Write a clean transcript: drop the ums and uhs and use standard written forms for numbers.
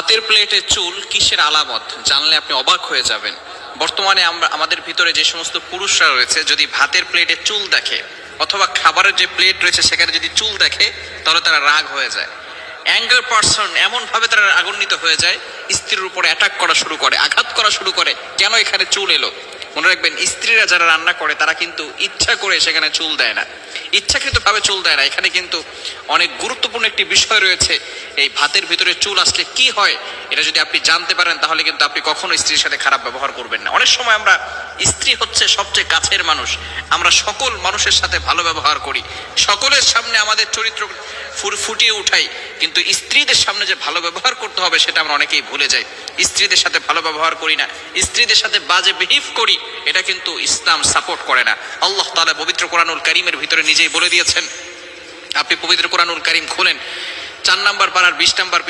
ভাতের প্লেটে চুল কিসের আলামত জানলে আপনি অবাক হয়ে যাবেন। বর্তমানে আমাদের ভিতরে যে সমস্ত পুরুষরা রয়েছে, যদি ভাতের প্লেটে চুল দেখে অথবা খাবারের যে প্লেট রয়েছে সেখানে যদি চুল দেখে, তাহলে তারা রাগ হয়ে যায়। অ্যাঙ্গার পারসন, এমন ভাবে তারা আগুনিত হয়ে যায়, স্ত্রীর উপরে অ্যাটাক করা শুরু করে, আঘাত করা শুরু করে, কেন এখানে চুল এলো। মনে রাখবেন, স্ত্রীরা যারা রান্না করে তারা কিন্তু ইচ্ছা করে সেখানে চুল দেয় না, ইচ্ছাকৃত ভাবে চুল দেয় না। এখানে কিন্তু অনেক গুরুত্বপূর্ণ একটি বিষয় রয়েছে। এই ভাতের ভিতরে চুল আসলে কি হয়, এটা যদি আপনি জানতে পারেন তাহলে কিন্তু আপনি কখনো স্ত্রীর সাথে খারাপ ব্যবহার করবেন না। অনেক সময় আমরা, স্ত্রী হচ্ছে সবচেয়ে কাছের মানুষ, আমরা সকল মানুষের সাথে ভালো ব্যবহার করি, সকলের সামনে আমাদের চরিত্র ফুটিয়ে উঠাই, কিন্তু স্ত্রীদের সামনে যে ভালো ব্যবহার করতে হবে সেটা আমরা অনেকেই ভুলে যাই। স্ত্রীদের সাথে ভালো ব্যবহার করি না, স্ত্রীদের সাথে বাজে বিহেভ করি, এটা কিন্তু ইসলাম সাপোর্ট করে না। আল্লাহ তাআলা পবিত্র কোরআনুল কারীমের ভিতরে নিজেই বলে দিয়েছেন। আপনি পবিত্র কোরআনুল কারীম খুলেন, 4 নম্বর পারার 20 নম্বর